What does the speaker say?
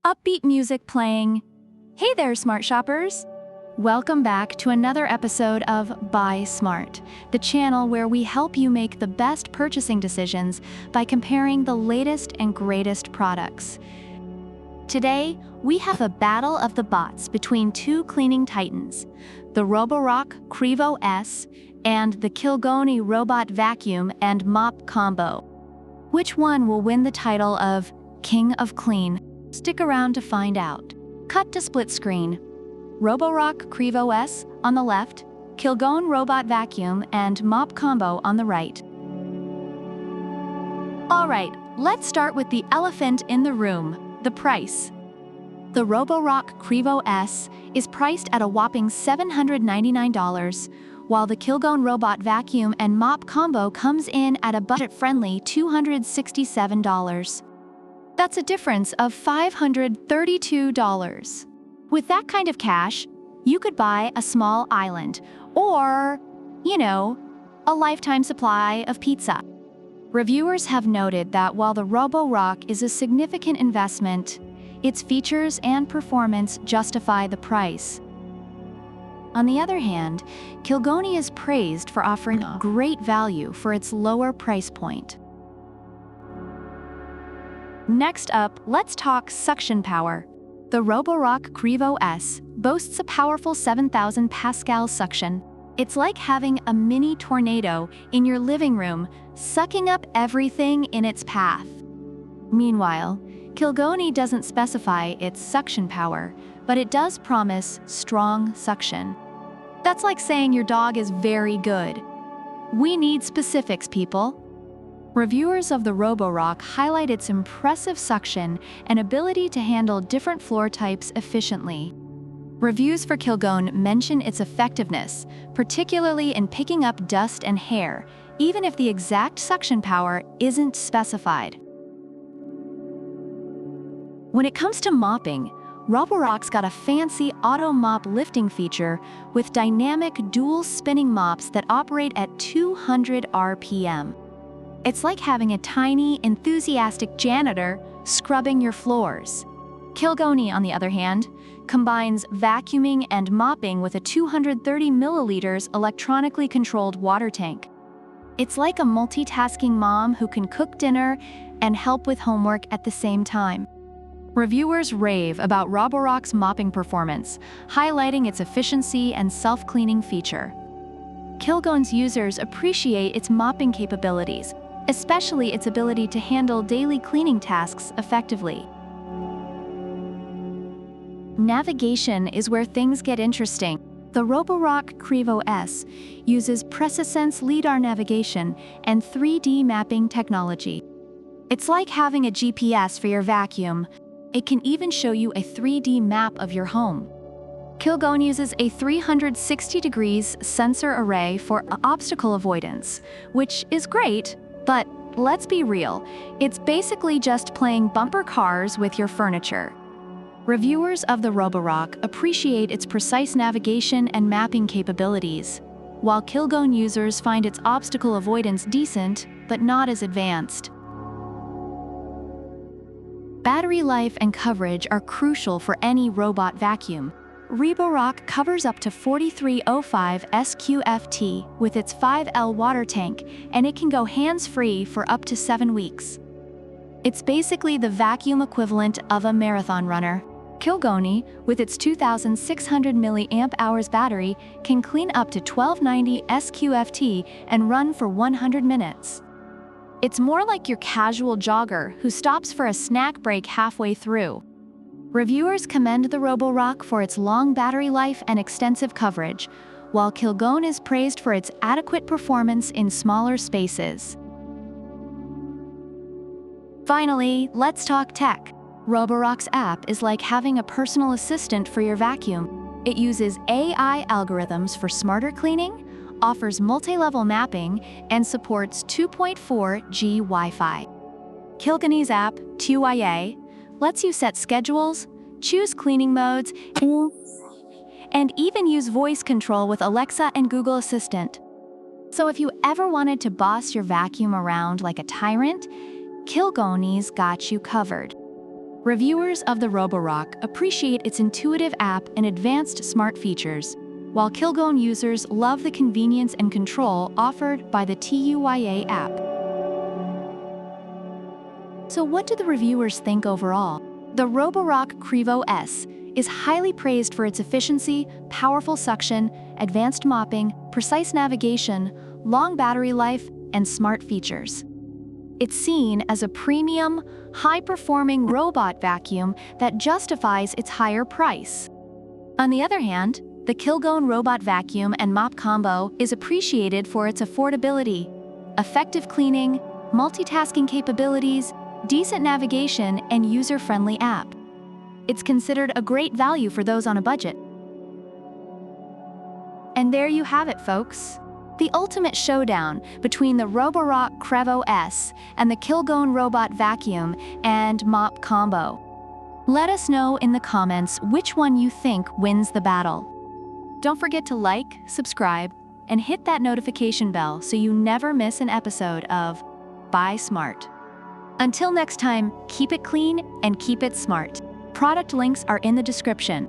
upbeat music playing. Hey there, smart shoppers! Welcome back to another episode of Buy Smart, the channel where we help you make the best purchasing decisions by comparing the latest and greatest products. Today, we have a battle of the bots between two cleaning titans, the Roborock Qrevo S and the Kilgone robot vacuum and mop combo. Which one will win the title of King of Clean? Stick around to find out. Cut to split screen. Roborock Qrevo S on the left, Kilgone robot vacuum and mop combo on the right. Alright, let's start with the elephant in the room, the price. The Roborock Qrevo S is priced at a whopping $799, while the Kilgone robot vacuum and mop combo comes in at a budget-friendly $267. That's a difference of $532. With that kind of cash, you could buy a small island or, a lifetime supply of pizza. Reviewers have noted that while the Roborock is a significant investment, its features and performance justify the price. On the other hand, Kilgone is praised for offering great value for its lower price point. Next up, let's talk suction power. The Roborock Qrevo S boasts a powerful 7,000 Pascal suction. It's like having a mini tornado in your living room, sucking up everything in its path. Meanwhile, Kilgone doesn't specify its suction power, but it does promise strong suction. That's like saying your dog is very good. We need specifics, people. Reviewers of the Roborock highlight its impressive suction and ability to handle different floor types efficiently. Reviews for Kilgone mention its effectiveness, particularly in picking up dust and hair, even if the exact suction power isn't specified. When it comes to mopping, Roborock's got a fancy auto mop lifting feature with dynamic dual spinning mops that operate at 200 RPM. It's like having a tiny, enthusiastic janitor scrubbing your floors. Kilgone, on the other hand, combines vacuuming and mopping with a 230 milliliters electronically controlled water tank. It's like a multitasking mom who can cook dinner and help with homework at the same time. Reviewers rave about Roborock's mopping performance, highlighting its efficiency and self-cleaning feature. Kilgone's users appreciate its mopping capabilities, especially its ability to handle daily cleaning tasks effectively. Navigation is where things get interesting. The Roborock Qrevo S uses PreciSense LiDAR navigation and 3D mapping technology. It's like having a GPS for your vacuum. It can even show you a 3D map of your home. Kilgone uses a 360 degrees sensor array for obstacle avoidance, which is great, but let's be real, it's basically just playing bumper cars with your furniture. Reviewers of the Roborock appreciate its precise navigation and mapping capabilities, while Kilgone users find its obstacle avoidance decent, but not as advanced. Battery life and coverage are crucial for any robot vacuum. Roborock covers up to 4305 SQFT with its 5L water tank, and it can go hands-free for up to 7 weeks. It's basically the vacuum equivalent of a marathon runner. Kilgone, with its 2,600 mAh battery, can clean up to 1290 SQFT and run for 100 minutes. It's more like your casual jogger who stops for a snack break halfway through. Reviewers commend the Roborock for its long battery life and extensive coverage, while Kilgone is praised for its adequate performance in smaller spaces. Finally, let's talk tech. Roborock's app is like having a personal assistant for your vacuum. It uses AI algorithms for smarter cleaning, offers multi-level mapping, and supports 2.4G Wi-Fi. Kilgone's app, 2IA, lets you set schedules, choose cleaning modes, and even use voice control with Alexa and Google Assistant. So if you ever wanted to boss your vacuum around like a tyrant, Kilgone's got you covered. Reviewers of the Roborock appreciate its intuitive app and advanced smart features, while Kilgone users love the convenience and control offered by the TUYA app. So what do the reviewers think overall? The Roborock Qrevo S is highly praised for its efficiency, powerful suction, advanced mopping, precise navigation, long battery life, and smart features. It's seen as a premium, high-performing robot vacuum that justifies its higher price. On the other hand, the Kilgone robot vacuum and mop combo is appreciated for its affordability, effective cleaning, multitasking capabilities, decent navigation, and user-friendly app. It's considered a great value for those on a budget. And there you have it, folks. The ultimate showdown between the Roborock Qrevo S and the Kilgone robot vacuum and mop combo. Let us know in the comments which one you think wins the battle. Don't forget to like, subscribe, and hit that notification bell so you never miss an episode of Buy Smart. Until next time, keep it clean and keep it smart. Product links are in the description.